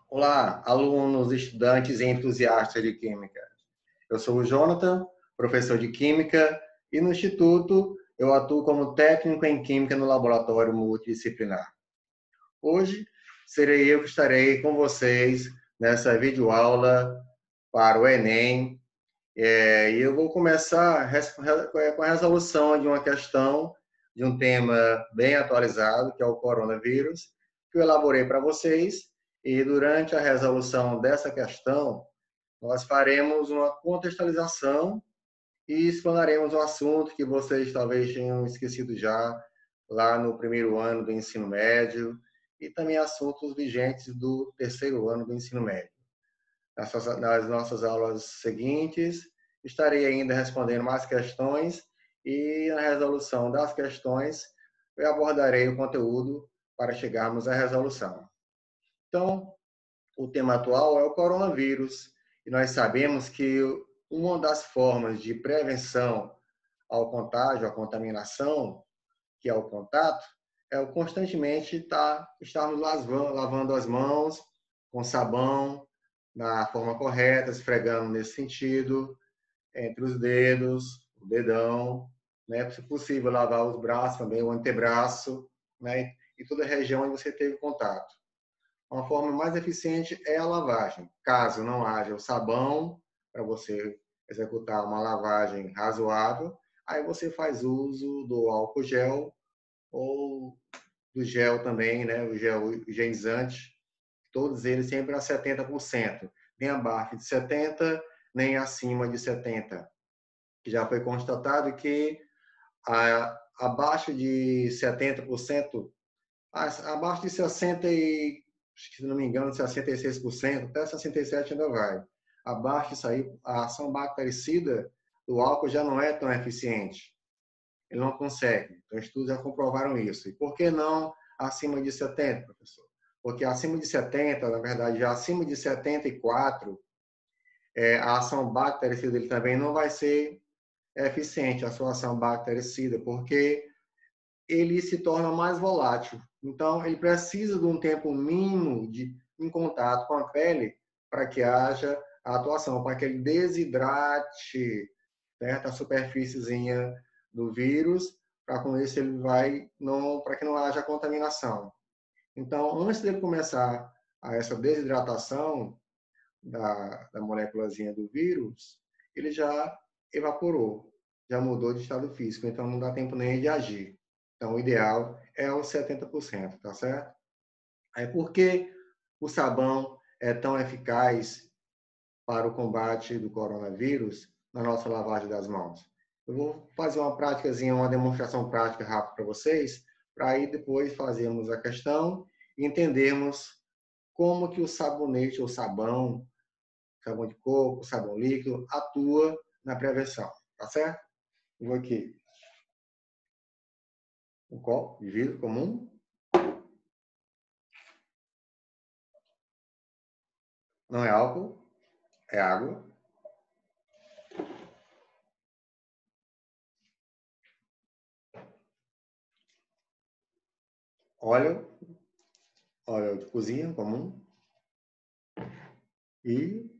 Olá, alunos, estudantes e entusiastas de Química. Eu sou o Jonathan, professor de Química, e no Instituto eu atuo como técnico em Química no Laboratório Multidisciplinar. Hoje serei eu que estarei com vocês nessa videoaula para o Enem. E eu vou começar com a resolução de uma questão de um tema bem atualizado, que é o coronavírus, que eu elaborei para vocês. E durante a resolução dessa questão, nós faremos uma contextualização e explanaremos um assunto que vocês talvez tenham esquecido já lá no primeiro ano do ensino médio e também assuntos vigentes do terceiro ano do ensino médio. Nas nossas aulas seguintes, estarei ainda respondendo mais questões e na resolução das questões eu abordarei o conteúdo para chegarmos à resolução. Então, o tema atual é o coronavírus e nós sabemos que uma das formas de prevenção ao contágio, à contaminação, que é o contato, é o constantemente estarmos lavando as mãos com sabão, na forma correta, esfregando nesse sentido, entre os dedos, o dedão, né? Se possível, lavar os braços também, o antebraço, né? E toda a região onde você teve contato. Uma forma mais eficiente é a lavagem. Caso não haja o sabão, para você executar uma lavagem razoável, aí você faz uso do álcool gel ou do gel também, né? O gel higienizante, todos eles sempre a 70%, nem abaixo de 70%, nem acima de 70%. Já foi constatado que abaixo de 70%, abaixo de 60%, se não me engano, 66%, até 67% ainda vai. Abaixo disso aí, a ação bactericida do álcool já não é tão eficiente. Ele não consegue. Então, estudos já comprovaram isso. E por que não acima de 70%, professor? Porque acima de 70%, na verdade, já acima de 74%, a ação bactericida dele também não vai ser eficiente, a sua ação bactericida, porque ele se torna mais volátil. Então, ele precisa de um tempo mínimo em contato com a pele para que haja a atuação, para que ele desidrate, certo? A superfíciezinha do vírus, para com isso ele para que não haja contaminação. Então, antes de começar essa desidratação da moléculazinha do vírus, ele já evaporou, já mudou de estado físico, então não dá tempo nem de agir. Então, o ideal é os 70%, tá certo? Aí, por que o sabão é tão eficaz para o combate do coronavírus na nossa lavagem das mãos? Eu vou fazer uma práticazinha, uma demonstração prática rápida para vocês, para aí depois fazermos a questão e entendermos como que o sabonete ou sabão de coco, sabão líquido, atua na prevenção, tá certo? Eu vou aqui. Um copo de vidro comum. Não é álcool, é água. Óleo de cozinha comum. E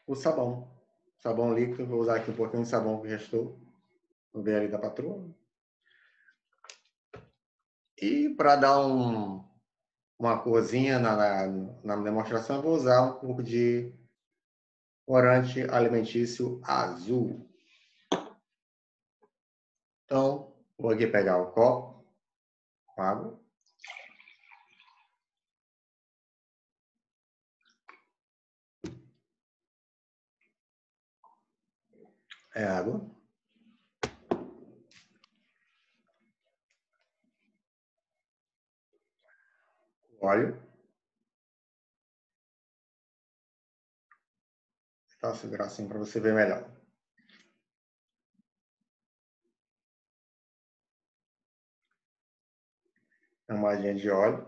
o sabão. Sabão líquido, vou usar aqui um pouquinho de sabão que restou. Vou ver ali da patroa. E para dar uma corzinha na demonstração, eu vou usar um pouco de corante alimentício azul. Então, vou aqui pegar o copo com água. É água. Óleo. Tá, segurar assim para você ver melhor. Uma amadinha de óleo.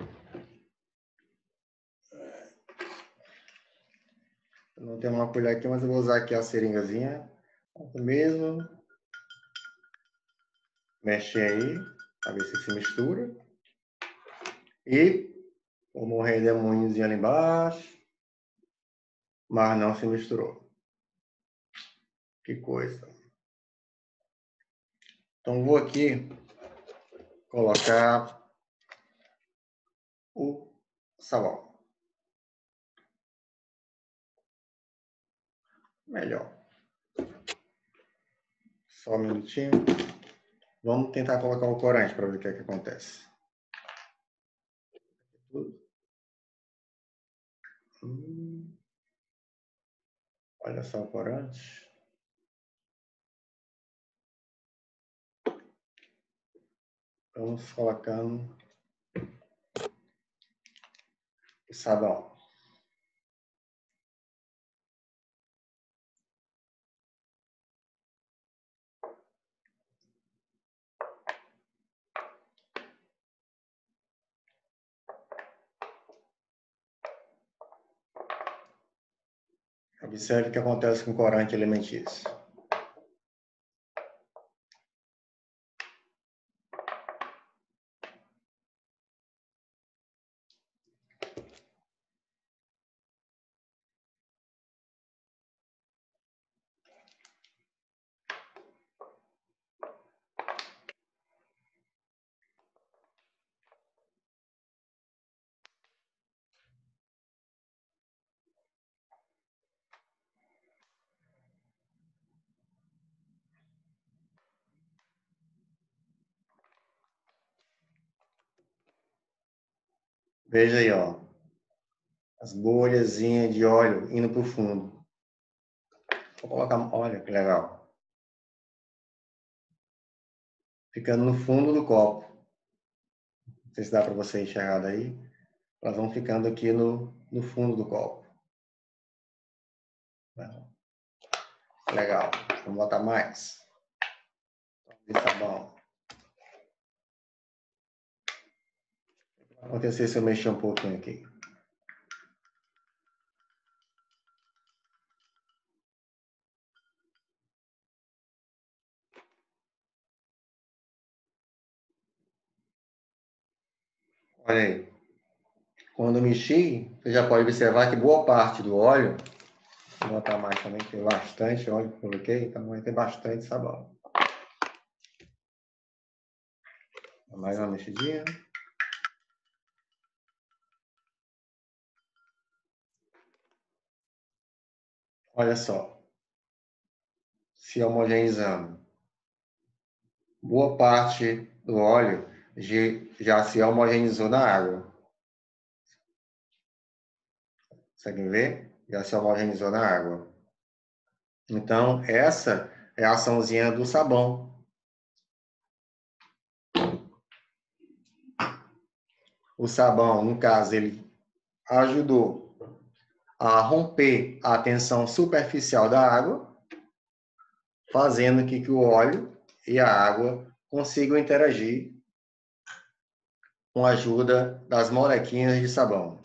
Eu não tenho uma colher aqui, mas eu vou usar aqui a seringazinha. Mesmo. Mexe aí, para ver se mistura. E como um redemoinhozinho ali embaixo, mas não se misturou. Que coisa. Então, vou aqui colocar o sabão. Melhor. Só um minutinho. Vamos tentar colocar o corante para ver o que é que acontece. Olha só o corante. Vamos colocando o sabão. Observe o que acontece com o corante alimentício. Veja aí, ó. As bolhazinhas de óleo indo para o fundo. Vou colocar, olha que legal. Ficando no fundo do copo. Não sei se dá para você enxergar daí. Elas vão ficando aqui no fundo do copo. Legal. Vamos botar mais. De sabão. Vai acontecer se eu mexer um pouquinho aqui. Olha aí. Quando eu mexi, você já pode observar que boa parte do óleo, vou botar mais também, tem bastante óleo que eu coloquei, então vai ter bastante sabão. Mais uma mexidinha. Olha só. Se homogeneizando. Boa parte do óleo já se homogeneizou na água. Conseguem ver? Já se homogeneizou na água. Então, essa é a açãozinha do sabão. O sabão, no caso, ele ajudou a romper a tensão superficial da água, fazendo que o óleo e a água consigam interagir com a ajuda das molequinhas de sabão.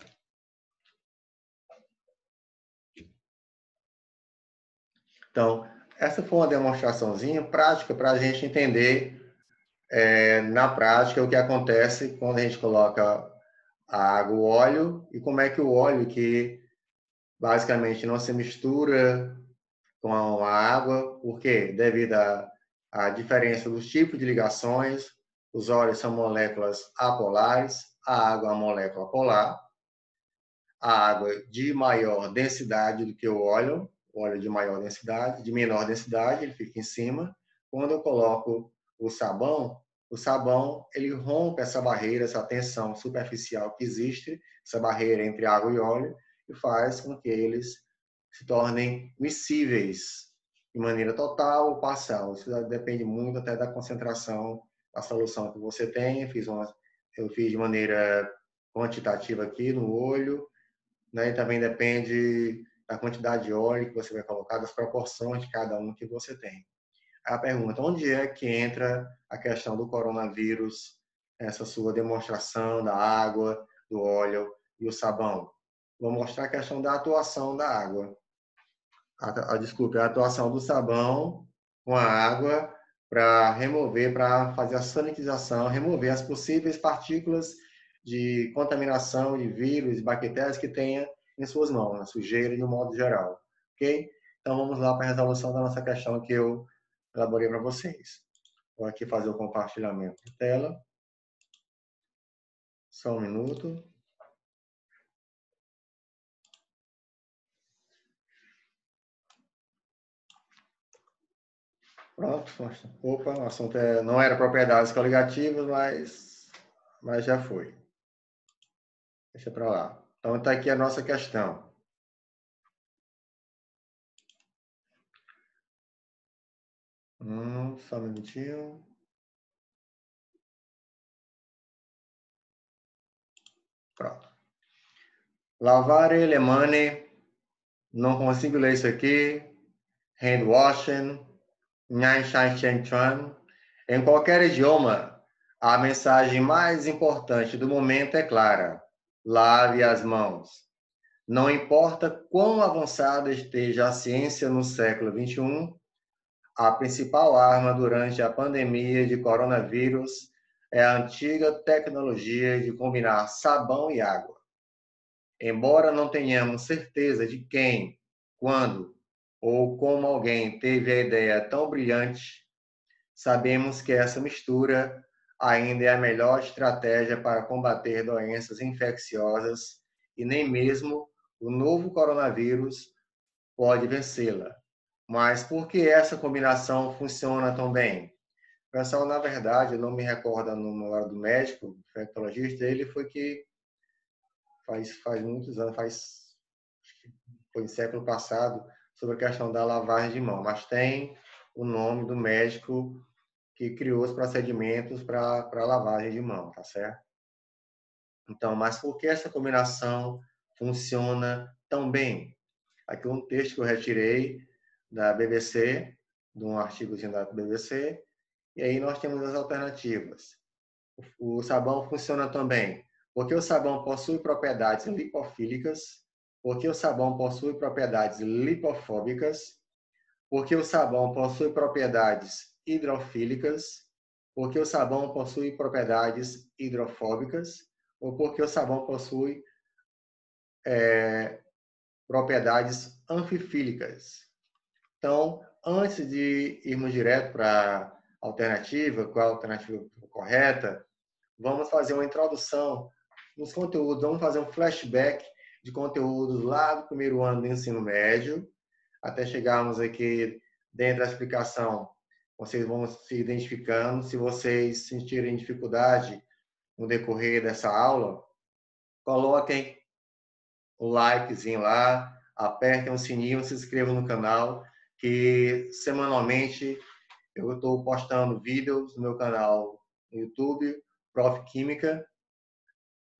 Então, essa foi uma demonstraçãozinha prática para a gente entender na prática o que acontece quando a gente coloca a água, o óleo, e como é que o óleo, que basicamente não se mistura com a água, porque devido à diferença dos tipos de ligações, os óleos são moléculas apolares, a água é uma molécula polar, a água de maior densidade do que o óleo de maior densidade, de menor densidade, ele fica em cima. Quando eu coloco o sabão ele rompe essa barreira, essa tensão superficial que existe, essa barreira entre água e óleo, e faz com que eles se tornem miscíveis de maneira total ou parcial. Isso depende muito até da concentração da solução que você tem. Eu fiz de maneira quantitativa aqui no olho, né? E também depende da quantidade de óleo que você vai colocar, das proporções de cada um que você tem. A pergunta, onde é que entra a questão do coronavírus, essa sua demonstração da água, do óleo e o sabão? Vou mostrar a questão da atuação da água. Desculpe, a atuação do sabão com a água para remover, para fazer a sanitização, remover as possíveis partículas de contaminação de vírus e bactérias que tenha em suas mãos, na sujeira de um modo geral. Ok? Então vamos lá para a resolução da nossa questão que eu elaborei para vocês. Vou aqui fazer o compartilhamento de tela. Só um minuto. Pronto. Opa, o assunto não era propriedades coligativas, mas já foi. Deixa para lá. Então está aqui a nossa questão. Só um minutinho. Pronto. Lavare le mani. Não consigo ler isso aqui. Hand washing. Nhan shan chen chuan. Em qualquer idioma, a mensagem mais importante do momento é clara: lave as mãos. Não importa quão avançada esteja a ciência no século XXI, a principal arma durante a pandemia de coronavírus é a antiga tecnologia de combinar sabão e água. Embora não tenhamos certeza de quem, quando ou como alguém teve a ideia tão brilhante, sabemos que essa mistura ainda é a melhor estratégia para combater doenças infecciosas e nem mesmo o novo coronavírus pode vencê-la. Mas por que essa combinação funciona tão bem? Pessoal, na verdade, eu não me recordo no nome do médico, infectologista, ele foi que faz muitos anos, foi no século passado, sobre a questão da lavagem de mão, mas tem o nome do médico que criou os procedimentos para lavagem de mão, tá certo? Então, mas por que essa combinação funciona tão bem? Aqui um texto que eu retirei da BBC, de um artigozinho da BBC, e aí nós temos as alternativas. O sabão funciona também porque o sabão possui propriedades lipofílicas, porque o sabão possui propriedades lipofóbicas, porque o sabão possui propriedades hidrofílicas, porque o sabão possui propriedades hidrofóbicas, ou porque o sabão possui propriedades anfifílicas. Então, antes de irmos direto para a alternativa, qual é a alternativa correta, vamos fazer uma introdução nos conteúdos, vamos fazer um flashback de conteúdos lá do primeiro ano do ensino médio, até chegarmos aqui dentro da explicação. Vocês vão se identificando. Se vocês sentirem dificuldade no decorrer dessa aula, coloquem o likezinho lá, apertem o sininho, se inscrevam no canal, que semanalmente eu estou postando vídeos no meu canal no YouTube, Prof. Química.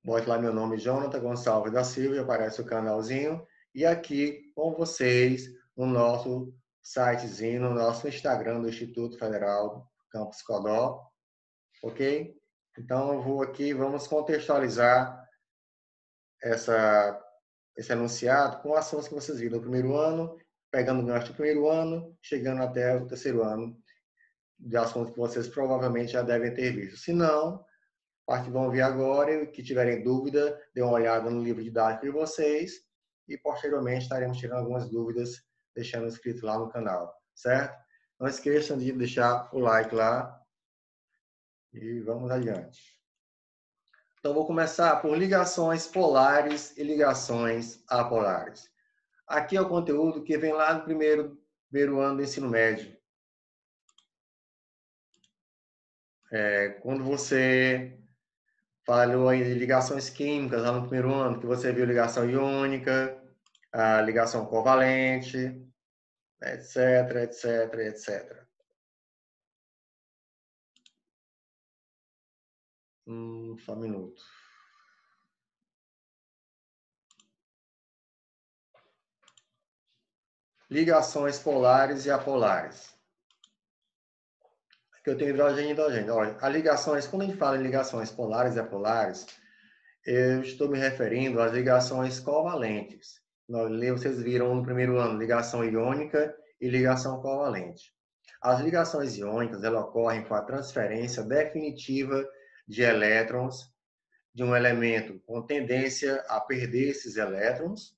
Bote lá meu nome, Jonathan Gonçalves da Silva, aparece o canalzinho. E aqui com vocês, no nosso sitezinho, no nosso Instagram do Instituto Federal Campus Codó. Ok? Então, eu vou aqui, vamos contextualizar esse enunciado com ações que vocês viram no primeiro ano, pegando o gancho do primeiro ano, chegando até o terceiro ano, de assuntos que vocês provavelmente já devem ter visto. Se não, parte que vão ver agora e que tiverem dúvida, dê uma olhada no livro didático de vocês e posteriormente estaremos tirando algumas dúvidas, deixando inscrito lá no canal, certo? Não esqueçam de deixar o like lá e vamos adiante. Então, vou começar por ligações polares e ligações apolares. Aqui é o conteúdo que vem lá no primeiro ano do ensino médio. Quando você falou aí de ligações químicas lá no primeiro ano, que você viu ligação iônica, a ligação covalente, etc, etc, etc. Só um minuto. Ligações polares e apolares. Aqui eu tenho hidrogênio e hidrogênio. Olha, quando a gente fala em ligações polares e apolares, eu estou me referindo às ligações covalentes. Vocês viram no primeiro ano ligação iônica e ligação covalente. As ligações iônicas elas ocorrem com a transferência definitiva de elétrons de um elemento com tendência a perder esses elétrons,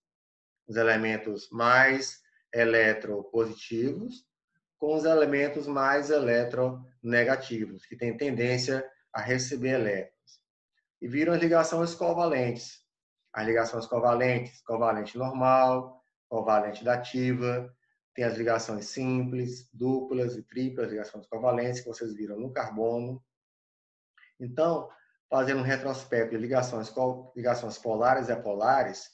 os elementos mais eletropositivos, com os elementos mais eletronegativos, que têm tendência a receber elétrons. E viram as ligações covalentes. As ligações covalentes, covalente normal, covalente dativa, tem as ligações simples, duplas e triplas ligações covalentes, que vocês viram no carbono. Então, fazendo um retrospecto de ligações polares e apolares,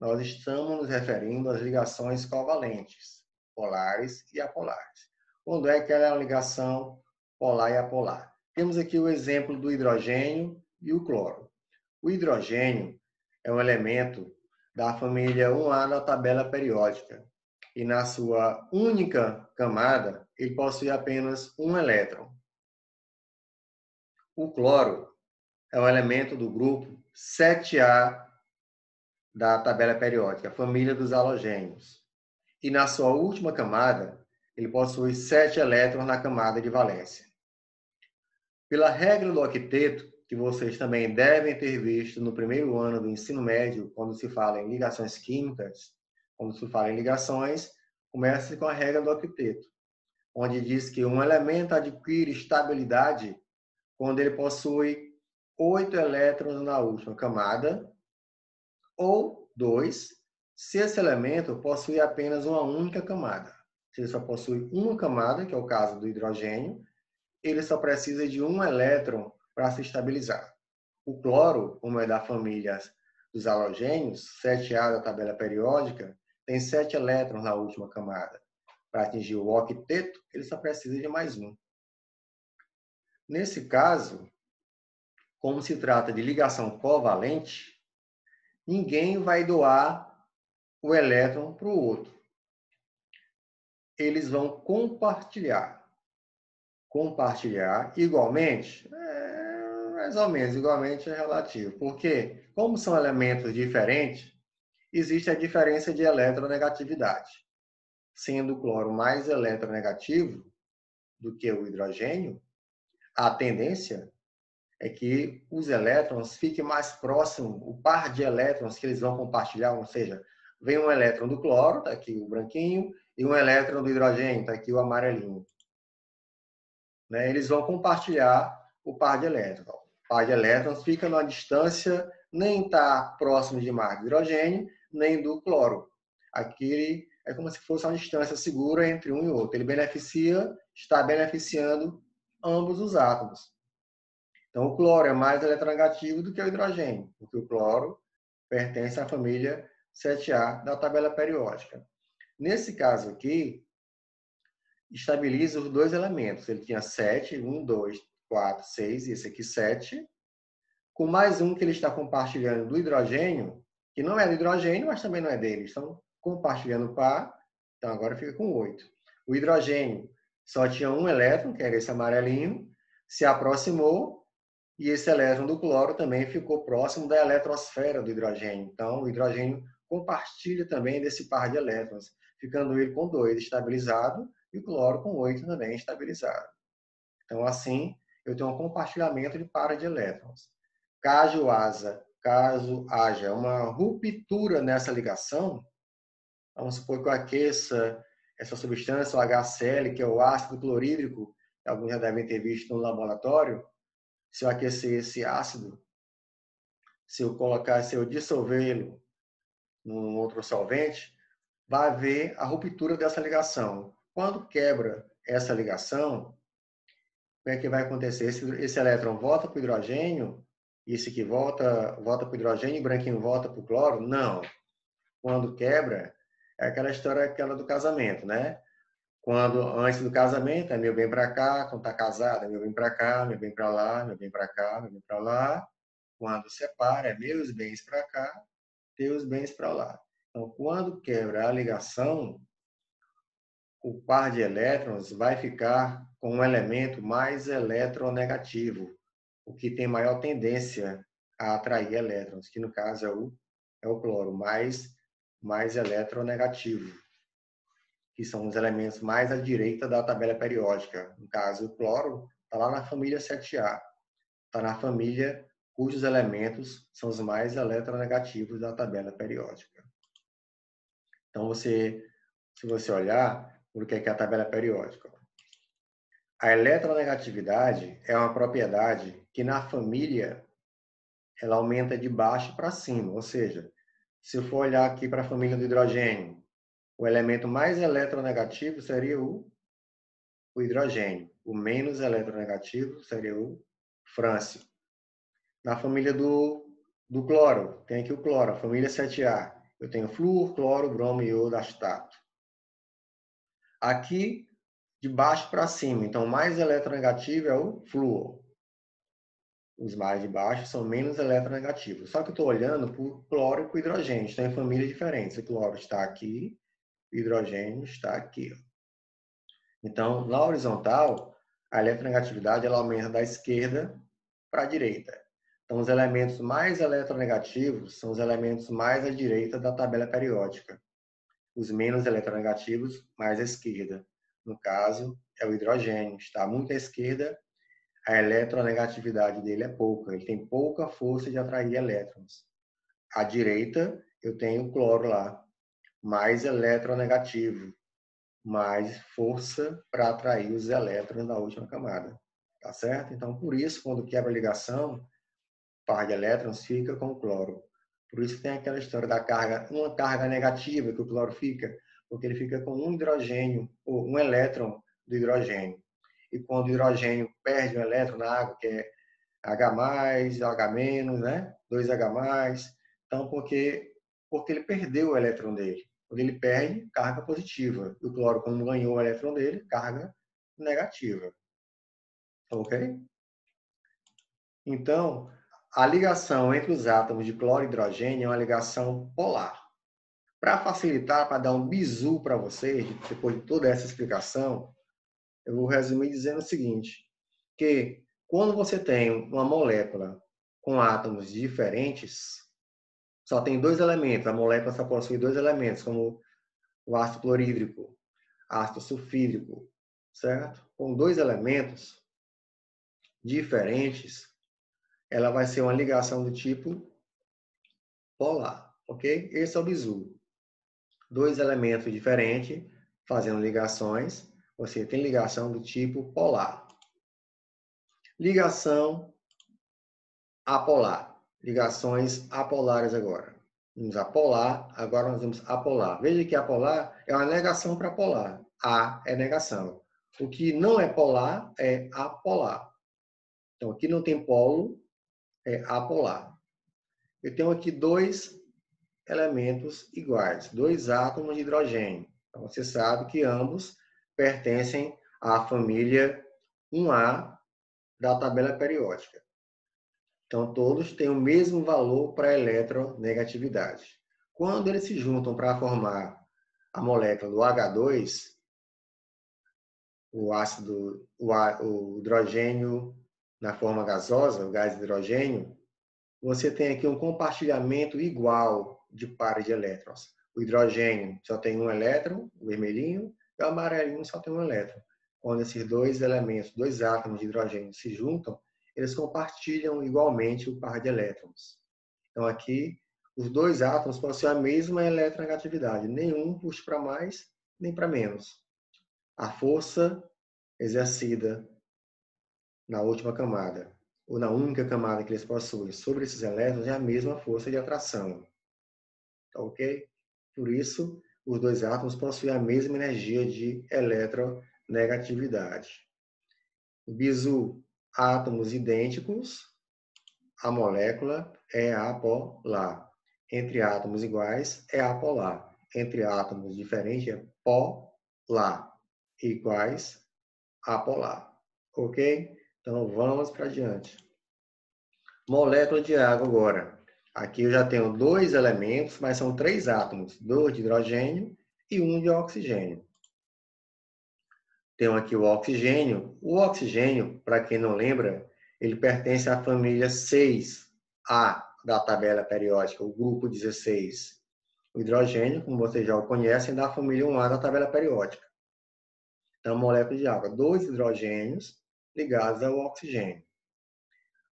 nós estamos nos referindo às ligações covalentes, polares e apolares. Quando é que ela é uma ligação polar e apolar? Temos aqui o exemplo do hidrogênio e o cloro. O hidrogênio é um elemento da família 1A da tabela periódica. E na sua única camada, ele possui apenas um elétron. O cloro é um elemento do grupo 7A da tabela periódica, a família dos halogênios. E na sua última camada, ele possui 7 elétrons na camada de valência. Pela regra do octeto, que vocês também devem ter visto no primeiro ano do ensino médio, quando se fala em ligações químicas, quando se fala em ligações, começa com a regra do octeto, onde diz que um elemento adquire estabilidade quando ele possui 8 elétrons na última camada, ou 2, se esse elemento possui apenas uma única camada. Se ele só possui uma camada, que é o caso do hidrogênio, ele só precisa de um elétron para se estabilizar. O cloro, como é da família dos halogênios, 7A da tabela periódica, tem 7 elétrons na última camada. Para atingir o octeto, ele só precisa de mais um. Nesse caso, como se trata de ligação covalente, ninguém vai doar o elétron para o outro. Eles vão compartilhar. Compartilhar igualmente, mais ou menos, igualmente é relativo. Porque, como são elementos diferentes, existe a diferença de eletronegatividade. Sendo o cloro mais eletronegativo do que o hidrogênio, a tendência é que os elétrons fiquem mais próximos, o par de elétrons que eles vão compartilhar, ou seja, vem um elétron do cloro, está aqui o branquinho, e um elétron do hidrogênio, está aqui o amarelinho. Né? Eles vão compartilhar o par de elétrons. O par de elétrons fica numa distância, nem está próximo demais do hidrogênio, nem do cloro. Aqui é como se fosse uma distância segura entre um e outro. Ele está beneficiando ambos os átomos. Então, o cloro é mais eletronegativo do que o hidrogênio, porque o cloro pertence à família 7A da tabela periódica. Nesse caso aqui, estabiliza os dois elementos. Ele tinha 7, 1, 2, 4, 6, e esse aqui 7, com mais um que ele está compartilhando do hidrogênio, que não é do hidrogênio, mas também não é dele. Estão compartilhando par, então agora fica com 8. O hidrogênio só tinha um elétron, que era esse amarelinho, se aproximou, e esse elétron do cloro também ficou próximo da eletrosfera do hidrogênio. Então, o hidrogênio compartilha também desse par de elétrons, ficando ele com 2 estabilizado e o cloro com 8 também estabilizado. Então, assim, eu tenho um compartilhamento de par de elétrons. Caso haja uma ruptura nessa ligação, vamos supor que eu aqueça essa substância, o HCl, que é o ácido clorídrico, que alguns já devem ter visto no laboratório. Se eu aquecer esse ácido, se eu dissolvê-lo num outro solvente, vai haver a ruptura dessa ligação. Quando quebra essa ligação, o que é que vai acontecer? Esse elétron volta para o hidrogênio, e esse aqui volta para o hidrogênio e o branquinho volta para o cloro? Não. Quando quebra, é aquela história aquela do casamento, né? Quando antes do casamento é meu bem para cá, quando está casado é meu bem para cá, meu bem para lá, meu bem para cá, meu bem para lá. Quando separa, é meus bens para cá, teus bens para lá. Então, quando quebra a ligação, o par de elétrons vai ficar com um elemento mais eletronegativo, o que tem maior tendência a atrair elétrons, que no caso é o cloro, mais eletronegativo, que são os elementos mais à direita da tabela periódica. No caso, o cloro está lá na família 7A, está na família cujos elementos são os mais eletronegativos da tabela periódica. Então, se você olhar, o que é a tabela periódica? A eletronegatividade é uma propriedade que na família ela aumenta de baixo para cima, ou seja, se eu for olhar aqui para a família do hidrogênio, o elemento mais eletronegativo seria o hidrogênio, o menos eletronegativo seria o frâncio. Na família do cloro, tem aqui o cloro, a família 7A. Eu tenho flúor, cloro, bromo, iodo, acetato. Aqui, de baixo para cima, então o mais eletronegativo é o flúor. Os mais de baixo são menos eletronegativos. Só que eu estou olhando para o cloro e para o hidrogênio, estão em famílias diferentes. O cloro está aqui, o hidrogênio está aqui. Então, na horizontal, a eletronegatividade ela aumenta da esquerda para a direita. Então, os elementos mais eletronegativos são os elementos mais à direita da tabela periódica. Os menos eletronegativos, mais à esquerda. No caso, é o hidrogênio. Está muito à esquerda, a eletronegatividade dele é pouca. Ele tem pouca força de atrair elétrons. À direita, eu tenho o cloro lá, mais eletronegativo, mais força para atrair os elétrons da última camada. Tá certo? Então, por isso, quando quebra a ligação, par de elétrons fica com o cloro. Por isso que tem aquela história da carga, uma carga negativa que o cloro fica, porque ele fica com um hidrogênio, ou um elétron do hidrogênio. E quando o hidrogênio perde um elétron na água, que é H+, H-, né? 2H+, então porque ele perdeu o elétron dele. Quando ele perde, carga positiva. E o cloro, quando ganhou o elétron dele, carga negativa. Ok? Então, a ligação entre os átomos de cloro e hidrogênio é uma ligação polar. Para facilitar, para dar um bizu para vocês, depois de toda essa explicação, eu vou resumir dizendo o seguinte, que quando você tem uma molécula com átomos diferentes, só tem dois elementos, a molécula só possui dois elementos, como o ácido clorídrico, ácido sulfídrico, certo? Com dois elementos diferentes, ela vai ser uma ligação do tipo polar, ok? Esse é o bizu. Dois elementos diferentes fazendo ligações, você tem ligação do tipo polar. Ligação apolar. Ligações apolares agora. Vamos apolar, agora nós vamos apolar. Veja que apolar é uma negação para polar. A é negação. O que não é polar é apolar. Então, aqui não tem polo, é apolar. Eu tenho aqui dois elementos iguais, dois átomos de hidrogênio. Então, você sabe que ambos pertencem à família 1A da tabela periódica. Então, todos têm o mesmo valor para a eletronegatividade. Quando eles se juntam para formar a molécula do H2, o hidrogênio na forma gasosa, o gás de hidrogênio, você tem aqui um compartilhamento igual de pares de elétrons. O hidrogênio só tem um elétron, o vermelhinho, e o amarelinho só tem um elétron. Quando esses dois elementos, dois átomos de hidrogênio se juntam, eles compartilham igualmente o par de elétrons. Então aqui, os dois átomos possuem a mesma eletronegatividade. Nenhum puxa para mais, nem para menos. A força exercida na última camada, ou na única camada que eles possuem sobre esses elétrons, é a mesma força de atração. Tá ok? Por isso, os dois átomos possuem a mesma energia de eletronegatividade. O bizu, átomos idênticos, a molécula é apolar. Entre átomos iguais, é apolar. Entre átomos diferentes, é polar. Iguais, apolar. Ok? Então, vamos para diante. Molécula de água agora. Aqui eu já tenho dois elementos, mas são três átomos. Dois de hidrogênio e um de oxigênio. Tenho aqui o oxigênio. O oxigênio, para quem não lembra, ele pertence à família 6A da tabela periódica, o grupo 16. O hidrogênio, como vocês já o conhecem, é da família 1A da tabela periódica. Então, molécula de água. Dois hidrogênios ligados ao oxigênio.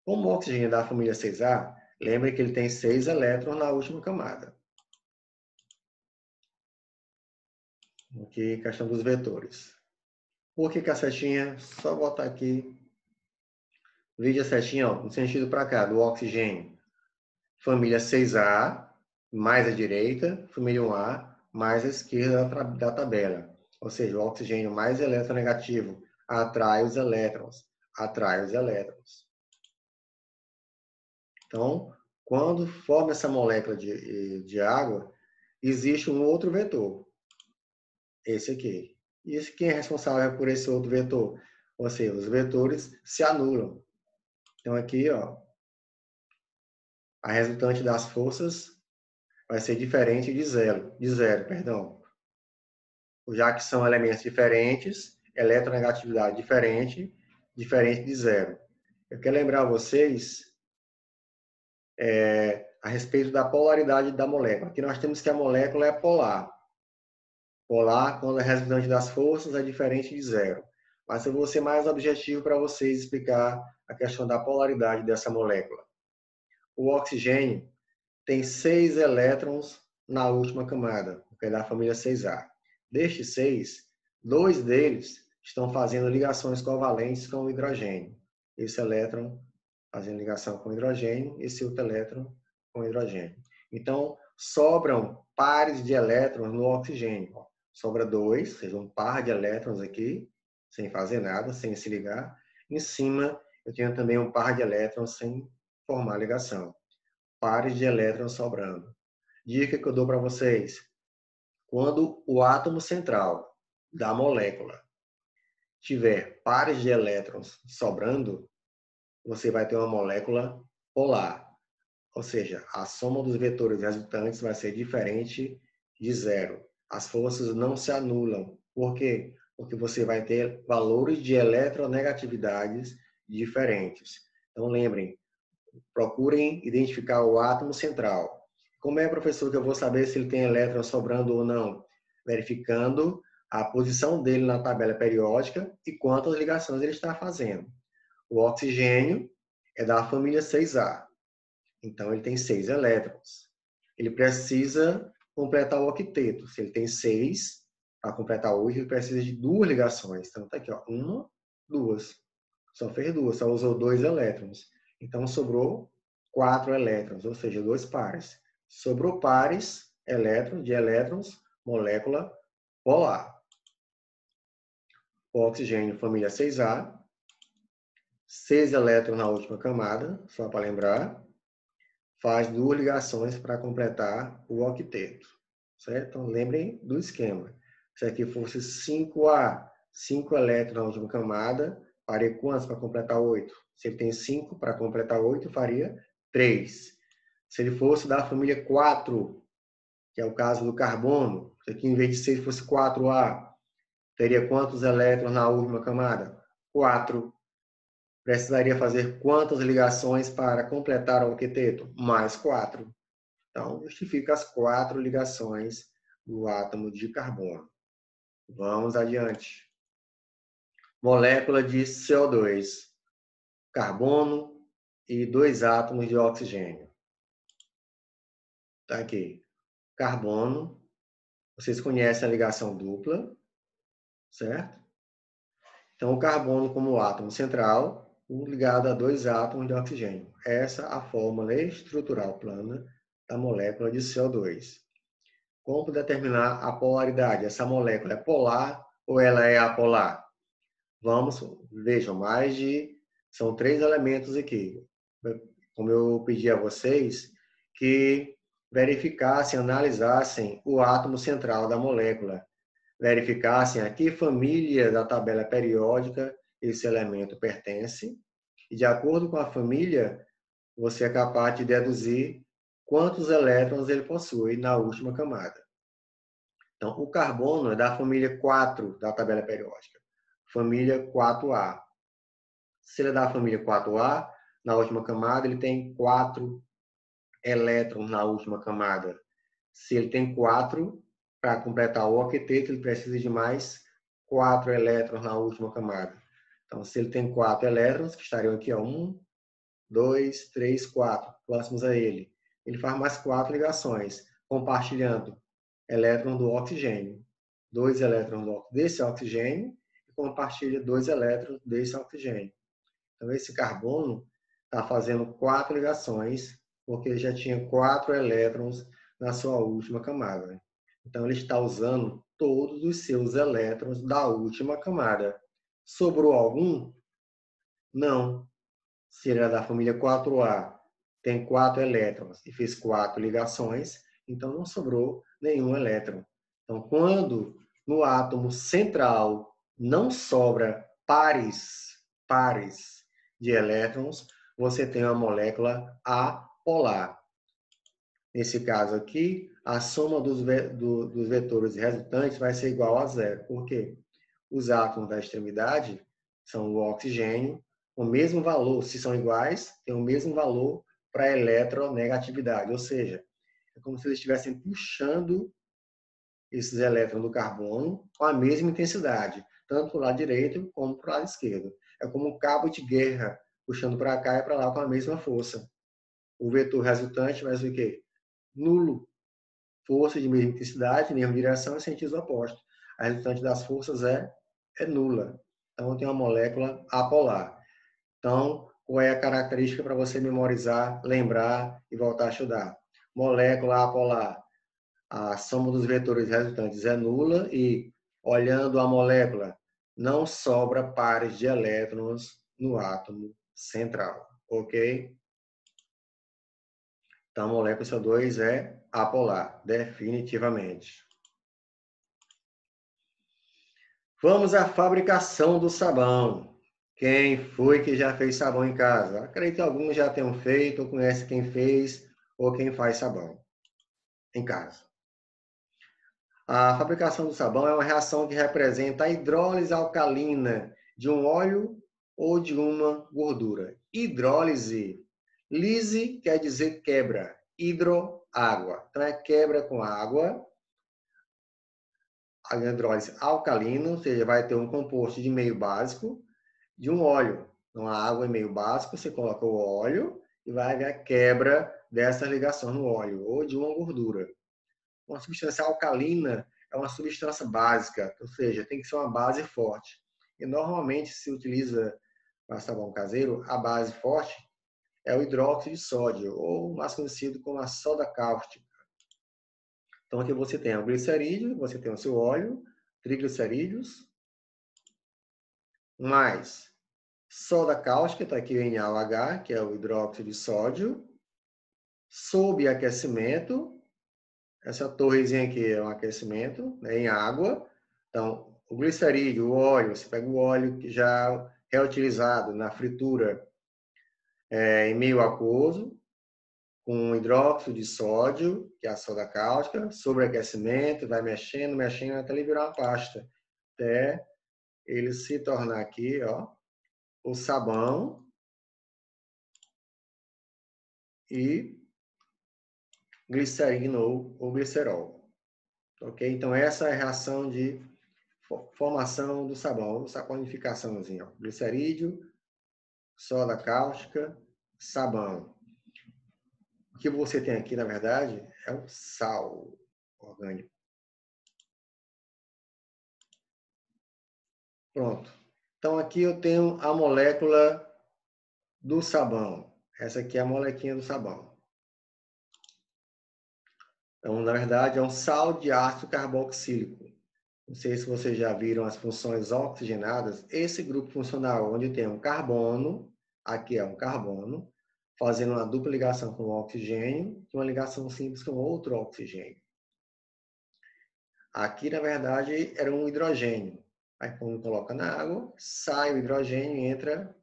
Como o oxigênio é da família 6A, lembre que ele tem 6 elétrons na última camada. Aqui, questão dos vetores. Por que a setinha? Só botar aqui. Vide a setinha, ó, no sentido para cá, do oxigênio. Família 6A, mais à direita. Família 1A, mais à esquerda da tabela. Ou seja, o oxigênio mais eletronegativo atrai os elétrons. Atrai os elétrons. Então, quando forma essa molécula de água, existe um outro vetor. Esse aqui. E quem é responsável por esse outro vetor? Ou seja, os vetores se anulam. Então, aqui, ó, a resultante das forças vai ser diferente de zero, perdão. Já que são elementos diferentes, eletronegatividade diferente de zero. Eu quero lembrar vocês a respeito da polaridade da molécula. Aqui nós temos que a molécula é polar. Polar, quando a resultante das forças é diferente de zero. Mas eu vou ser mais objetivo para vocês explicar a questão da polaridade dessa molécula. O oxigênio tem 6 elétrons na última camada, que é da família 6A. Destes 6, 2 deles estão fazendo ligações covalentes com o hidrogênio. Esse elétron fazendo ligação com o hidrogênio, esse outro elétron com o hidrogênio. Então, sobram pares de elétrons no oxigênio. Sobra 2, ou seja, um par de elétrons aqui, sem fazer nada, sem se ligar. Em cima, eu tenho também um par de elétrons sem formar ligação. Pares de elétrons sobrando. Dica que eu dou para vocês. Quando o átomo central da molécula tiver pares de elétrons sobrando, você vai ter uma molécula polar. Ou seja, a soma dos vetores resultantes vai ser diferente de zero. As forças não se anulam. Por quê? Porque você vai ter valores de eletronegatividades diferentes. Então, lembrem, procurem identificar o átomo central. Como é, professor, que eu vou saber se ele tem elétrons sobrando ou não? Verificando a posição dele na tabela periódica e quantas ligações ele está fazendo. O oxigênio é da família 6A. Então, ele tem 6 elétrons. Ele precisa completar o octeto. Se ele tem 6, para completar 8, ele precisa de 2 ligações. Então, tá aqui, ó, 1, 2. Só fez 2, só usou 2 elétrons. Então, sobrou 4 elétrons, ou seja, 2 pares. Sobrou pares, de elétrons, molécula polar. O oxigênio, família 6A. 6 elétrons na última camada, só para lembrar. Faz 2 ligações para completar o octeto. Certo? Então, lembrem do esquema. Se aqui fosse 5A, 5 elétrons na última camada, faria quantos para completar 8? Se ele tem 5 para completar 8, faria 3. Se ele fosse da família 4, que é o caso do carbono, se aqui em vez de 6 fosse 4A, teria quantos elétrons na última camada? 4. Precisaria fazer quantas ligações para completar o octeto? Mais 4. Então, justifica as 4 ligações do átomo de carbono. Vamos adiante. Molécula de CO2. Carbono e 2 átomos de oxigênio. Tá aqui. Carbono. Vocês conhecem a ligação dupla, certo? Então, o carbono como átomo central, ligado a 2 átomos de oxigênio. Essa é a fórmula estrutural plana da molécula de CO2. Como determinar a polaridade? Essa molécula é polar ou ela é apolar? Vejam, são 3 elementos aqui. Como eu pedi a vocês que verificassem, analisassem o átomo central da molécula. Verificassem a que família da tabela periódica esse elemento pertence. E de acordo com a família, você é capaz de deduzir quantos elétrons ele possui na última camada. Então, o carbono é da família 4 da tabela periódica. Família 4A. Se ele é da família 4A, na última camada, ele tem 4 elétrons na última camada. Se ele tem 4, para completar o octeto, ele precisa de mais 4 elétrons na última camada. Então, se ele tem 4 elétrons, que estariam aqui, ó, 1, 2, 3, 4, próximos a ele. Ele faz mais 4 ligações, compartilhando elétrons do oxigênio. 2 elétrons desse oxigênio e compartilha 2 elétrons desse oxigênio. Então, esse carbono está fazendo 4 ligações, porque ele já tinha 4 elétrons na sua última camada. Então, ele está usando todos os seus elétrons da última camada. Sobrou algum? Não. Se ele é da família 4A, tem 4 elétrons e fez 4 ligações, então não sobrou nenhum elétron. Então, quando no átomo central não sobra pares de elétrons, você tem uma molécula apolar. Nesse caso aqui, a soma dos vetores resultantes vai ser igual a zero. Por quê? Os átomos da extremidade são o oxigênio, o mesmo valor, se são iguais, tem o mesmo valor para a eletronegatividade, ou seja, é como se eles estivessem puxando esses elétrons do carbono com a mesma intensidade, tanto para o lado direito como para o lado esquerdo. É como um cabo de guerra puxando para cá e para lá com a mesma força. O vetor resultante vai ser o quê? Nulo. Força de mesma intensidade, mesma direção e sentidos opostos. A resultante das forças é nula. Então, tem uma molécula apolar. Então, qual é a característica para você memorizar, lembrar e voltar a estudar? Molécula apolar. A soma dos vetores resultantes é nula e, olhando a molécula, não sobra pares de elétrons no átomo central. Ok? Então, a molécula CO2 é apolar, definitivamente. Vamos à fabricação do sabão. Quem foi que já fez sabão em casa? Acredito que alguns já tenham feito, ou conhece quem fez, ou quem faz sabão em casa. A fabricação do sabão é uma reação que representa a hidrólise alcalina de um óleo ou de uma gordura. Hidrólise. Lise quer dizer quebra. Hidro, água. Então, é quebra com água. A hidrólise alcalina, ou seja, vai ter um composto de meio básico de um óleo. Então, a água é meio básico, você coloca o óleo e vai haver a quebra dessa ligação no óleo ou de uma gordura. Uma substância alcalina é uma substância básica, ou seja, tem que ser uma base forte. E normalmente se utiliza para sabão caseiro, a base forte é o hidróxido de sódio, ou mais conhecido como a soda cáustica. Então aqui você tem o glicerídeo, você tem o seu óleo, triglicerídeos, mais soda cáustica, está aqui o NaOH, que é o hidróxido de sódio, sob aquecimento. Essa torrezinha aqui é um aquecimento, né, em água. Então, o glicerídeo, o óleo, você pega o óleo que já é utilizado na fritura em meio aquoso, com hidróxido de sódio, que é a soda cáustica, sobreaquecimento, vai mexendo, mexendo, até ele virar uma pasta. Até ele se tornar aqui, ó, o sabão e glicerina ou glicerol. Ok? Então, essa é a reação de formação do sabão, essa saponificaçãozinha. Glicerídeo, soda cáustica, sabão. O que você tem aqui, na verdade, é um sal orgânico. Pronto. Então, aqui eu tenho a molécula do sabão. Essa aqui é a molequinha do sabão. Então, na verdade, é um sal de ácido carboxílico. Não sei se vocês já viram as funções oxigenadas. Esse grupo funcional, onde tem um carbono, aqui é um carbono, fazendo uma dupla ligação com o oxigênio e uma ligação simples com outro oxigênio. Aqui, na verdade, era um hidrogênio. Aí, quando coloca na água, sai o hidrogênio e entra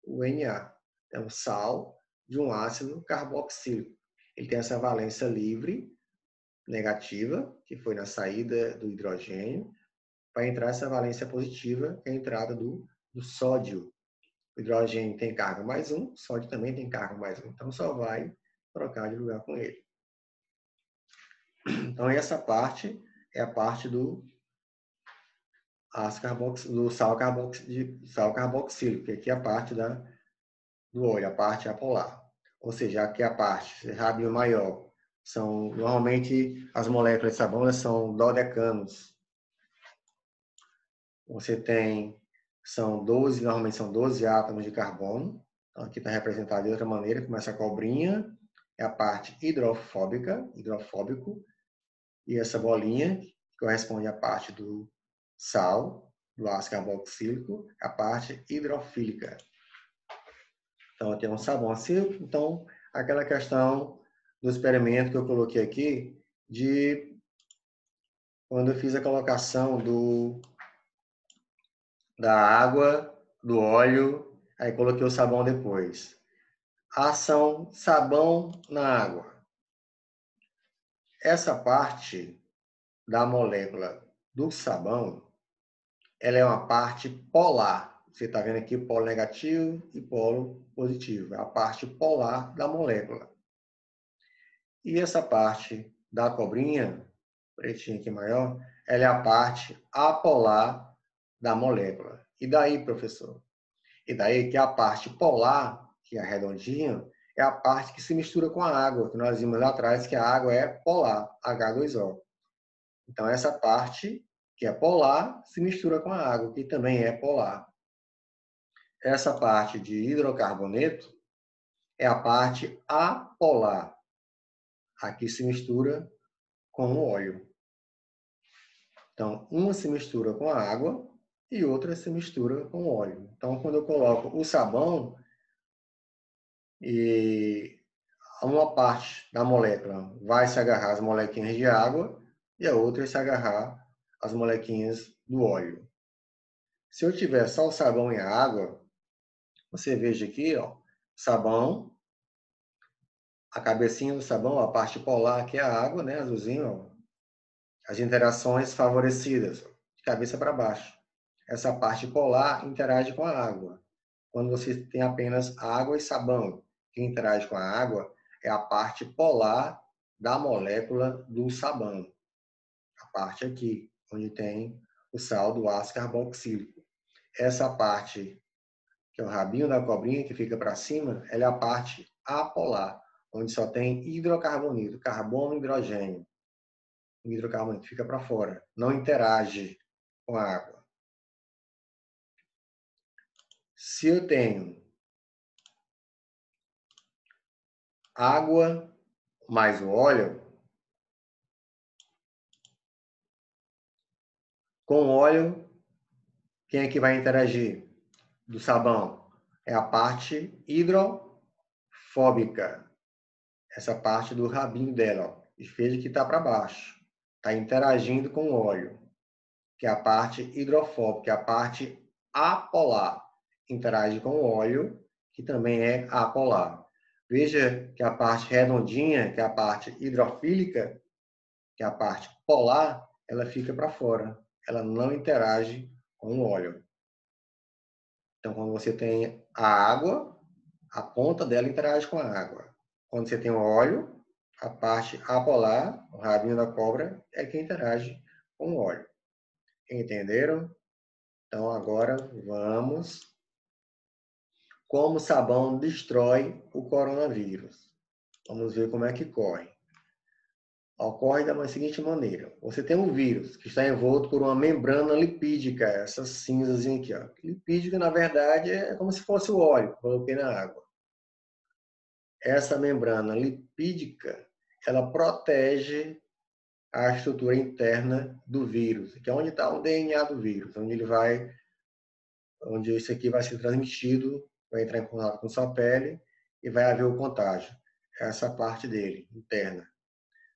o Na. É um sal de um ácido carboxílico. Ele tem essa valência livre, negativa, que foi na saída do hidrogênio, para entrar essa valência positiva, que é a entrada do sódio. O hidrogênio tem carga mais um, o sódio também tem carga mais um. Então, só vai trocar de lugar com ele. Então, essa parte é a parte do sal carboxílico, que aqui é a parte do óleo, a parte apolar. Ou seja, aqui a parte, esse rabinho maior, normalmente as moléculas de sabão elas são dodecanos. Você tem, normalmente são 12 átomos de carbono. Então, aqui está representado de outra maneira, como essa cobrinha, é a parte hidrofóbico, e essa bolinha, que corresponde à parte do sal, do ácido carboxílico, a parte hidrofílica. Então, tem um sabão assim. Então, aquela questão do experimento que eu coloquei aqui, de quando eu fiz a colocação da água, do óleo, aí coloquei o sabão depois. A ação sabão na água. Essa parte da molécula do sabão, ela é uma parte polar. Você está vendo aqui polo negativo e polo positivo. É a parte polar da molécula. E essa parte da cobrinha, pretinha aqui maior, ela é a parte apolar da molécula. E daí, professor? E daí que a parte polar, que é redondinha, é a parte que se mistura com a água, que nós vimos lá atrás que a água é polar, H2O. Então, essa parte, que é polar, se mistura com a água, que também é polar. Essa parte de hidrocarboneto é a parte apolar. Aqui se mistura com o óleo. Então, uma se mistura com a água e outra se mistura com o óleo. Então, quando eu coloco o sabão, e uma parte da molécula vai se agarrar às molequinhas de água e a outra se agarrar às molequinhas do óleo. Se eu tiver só o sabão e a água, você veja aqui, ó, sabão, a cabecinha do sabão, a parte polar aqui é a água, né, azulzinho, ó, as interações favorecidas, de cabeça para baixo. Essa parte polar interage com a água. Quando você tem apenas água e sabão que interage com a água, é a parte polar da molécula do sabão. A parte aqui, onde tem o sal do ácido carboxílico. Essa parte, que é o rabinho da cobrinha, que fica para cima, ela é a parte apolar, onde só tem hidrocarboneto, carbono e hidrogênio. O hidrocarboneto fica para fora, não interage com a água. Se eu tenho água mais o óleo, com óleo, quem é que vai interagir do sabão? É a parte hidrofóbica. Essa parte do rabinho dela, ó. E veja que está para baixo. Está interagindo com o óleo, que é a parte hidrofóbica, que é a parte apolar. Interage com o óleo, que também é apolar. Veja que a parte redondinha, que é a parte hidrofílica, que é a parte polar, ela fica para fora. Ela não interage com o óleo. Então, quando você tem a água, a ponta dela interage com a água. Quando você tem o óleo, a parte apolar, o rabinho da cobra, é que interage com o óleo. Entenderam? Então, agora vamos. Como o sabão destrói o coronavírus. Vamos ver como é que corre. Ocorre da seguinte maneira. Você tem um vírus que está envolto por uma membrana lipídica, essa cinzazinha aqui. Ó. Lipídica, na verdade, é como se fosse o óleo que coloquei na água. Essa membrana lipídica, ela protege a estrutura interna do vírus, que é onde está o DNA do vírus, onde isso aqui vai ser transmitido, vai entrar em contato com sua pele e vai haver o contágio. Essa parte dele, interna,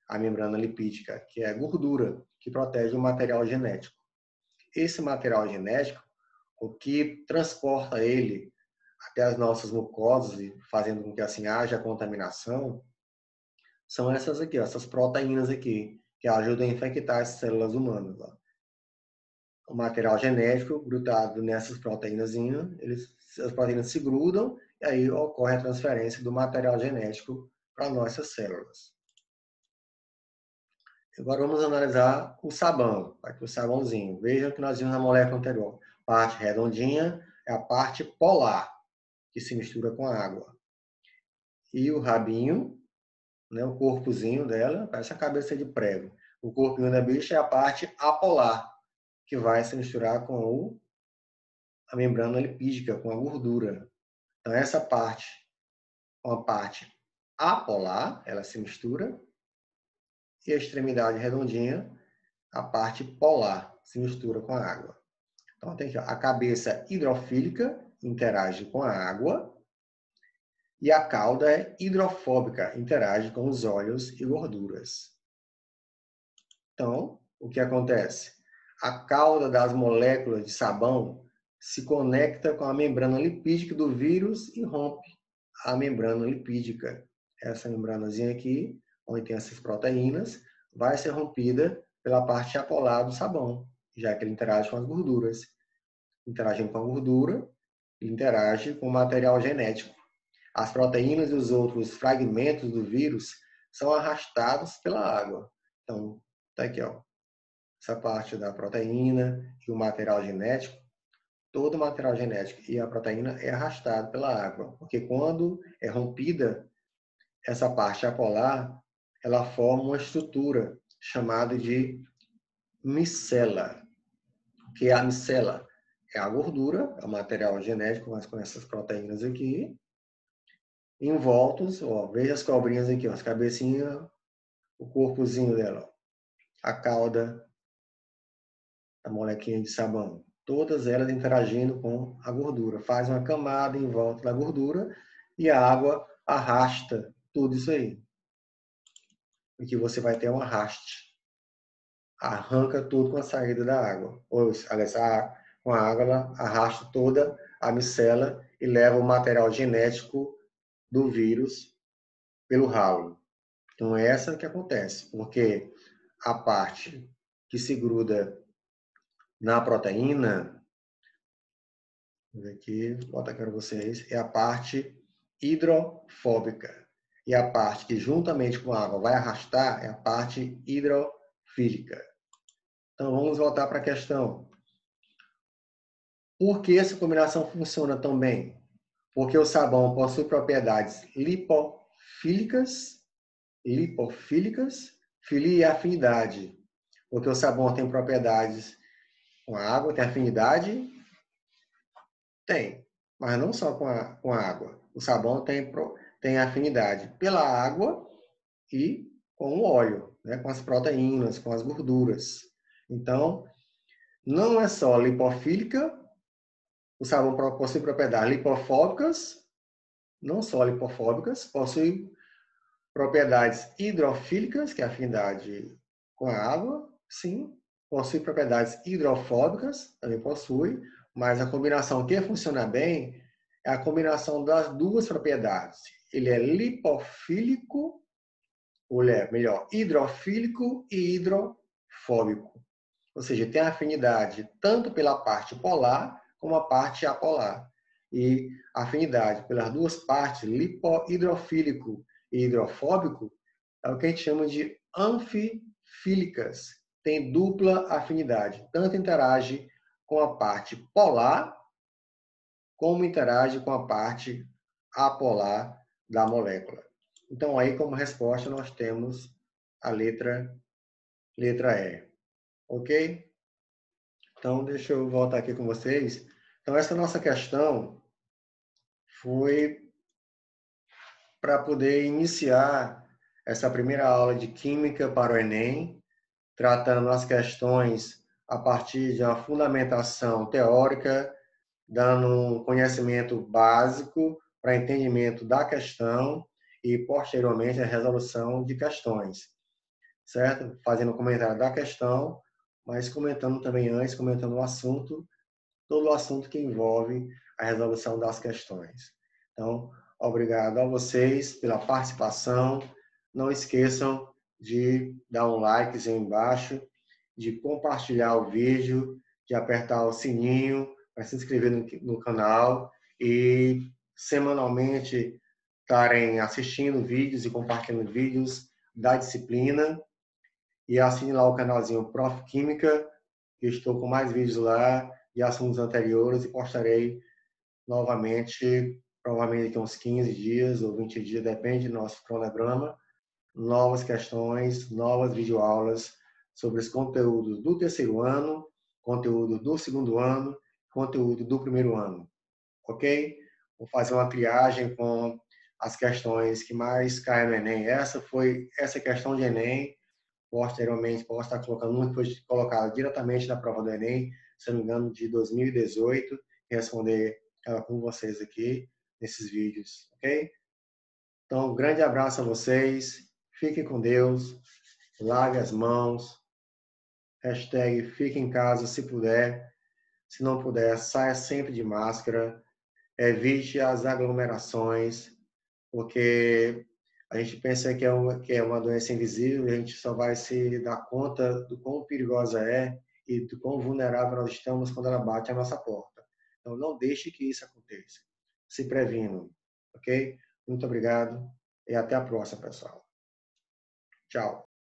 a membrana lipídica, que é a gordura que protege o material genético. Esse material genético, o que transporta ele até as nossas mucosas, fazendo com que assim haja contaminação, são essas aqui, essas proteínas aqui, que ajudam a infectar as células humanas. Ó. O material genético grudado nessas proteínas, as proteínas se grudam e aí ocorre a transferência do material genético para nossas células. Agora vamos analisar o sabão, aqui o sabãozinho. Vejam que nós vimos na molécula anterior. A parte redondinha é a parte polar, que se mistura com a água. E o rabinho, né, o corpozinho dela, parece a cabeça de prego. O corpinho da bicha é a parte apolar, que vai se misturar com a membrana lipídica, com a gordura. Então, essa parte, uma parte apolar, ela se mistura, e a extremidade redondinha, a parte polar, se mistura com a água. Então, tem aqui, ó, a cabeça hidrofílica interage com a água, e a cauda é hidrofóbica, interage com os óleos e gorduras. Então, o que acontece? A cauda das moléculas de sabão se conecta com a membrana lipídica do vírus e rompe a membrana lipídica. Essa membranazinha aqui, onde tem essas proteínas, vai ser rompida pela parte apolar do sabão, já que ele interage com as gorduras. Interagindo com a gordura, ele interage com o material genético. As proteínas e os outros fragmentos do vírus são arrastados pela água. Então, tá aqui, ó. Essa parte da proteína e o material genético, todo o material genético e a proteína é arrastado pela água, porque quando é rompida, essa parte apolar, ela forma uma estrutura chamada de micela. O que é a micela? É a gordura, é o material genético, mas com essas proteínas aqui, envoltos, ó, veja as cobrinhas aqui, ó, as cabecinhas, o corpozinho dela, ó, a cauda, a molequinha de sabão, todas elas interagindo com a gordura, faz uma camada em volta da gordura e a água arrasta tudo isso aí. E que você vai ter um arraste, arranca tudo com a saída da água, ou com a água ela arrasta toda a micela e leva o material genético do vírus pelo ralo. Então, é essa que acontece, porque a parte que se gruda na proteína, aqui, vou botar aqui para vocês, é a parte hidrofóbica. E a parte que, juntamente com a água, vai arrastar é a parte hidrofílica. Então, vamos voltar para a questão. Por que essa combinação funciona tão bem? Porque o sabão possui propriedades lipofílicas, filia e afinidade. Porque o sabão tem propriedades com a água, tem afinidade? Tem, mas não só com a água. O sabão tem afinidade pela água e com o óleo, né? Com as proteínas, com as gorduras. Então, não é só lipofílica, o sabão possui propriedades lipofóbicas, não só lipofóbicas, possui propriedades hidrofílicas, que é a afinidade com a água, sim, possui propriedades hidrofóbicas, também possui, mas a combinação que funciona bem é a combinação das duas propriedades. Ele é lipofílico, ou melhor, hidrofílico e hidrofóbico. Ou seja, tem afinidade tanto pela parte polar como a parte apolar. E a afinidade pelas duas partes, hidrofílico e hidrofóbico, é o que a gente chama de anfifílicas. Tem dupla afinidade. Tanto interage com a parte polar, como interage com a parte apolar da molécula. Então, aí, como resposta, nós temos a letra E. Ok? Então, deixa eu voltar aqui com vocês. Então, essa nossa questão foi para poder iniciar essa primeira aula de Química para o Enem, tratando as questões a partir de uma fundamentação teórica, dando um conhecimento básico para entendimento da questão e, posteriormente, a resolução de questões, certo? Fazendo um comentário da questão, mas comentando também antes, comentando o assunto, todo o assunto que envolve a resolução das questões. Então, obrigado a vocês pela participação. Não esqueçam de dar um like aí embaixo, de compartilhar o vídeo, de apertar o sininho para se inscrever no canal e semanalmente estarem assistindo vídeos e compartilhando vídeos da disciplina. E assine lá o canalzinho Prof. Química, que estou com mais vídeos lá de assuntos anteriores e postarei novamente provavelmente daqui uns 15 dias ou 20 dias, depende do nosso cronograma, novas questões, novas videoaulas sobre os conteúdos do terceiro ano, conteúdo do segundo ano, conteúdo do primeiro ano, ok? Vou fazer uma triagem com as questões que mais caem no Enem. Essa questão de Enem, posteriormente posso estar colocando uma que foi colocada diretamente na prova do Enem, se não me engano, de 2018, e responder ela com vocês aqui nesses vídeos, ok? Então, um grande abraço a vocês, fiquem com Deus, lave as mãos, hashtag fique em casa se puder, se não puder, saia sempre de máscara, evite as aglomerações, porque a gente pensa que é uma doença invisível, e a gente só vai se dar conta do quão perigosa é e do quão vulnerável nós estamos quando ela bate à nossa porta. Então, não deixe que isso aconteça. Se previnam, ok? Muito obrigado e até a próxima, pessoal. Tchau.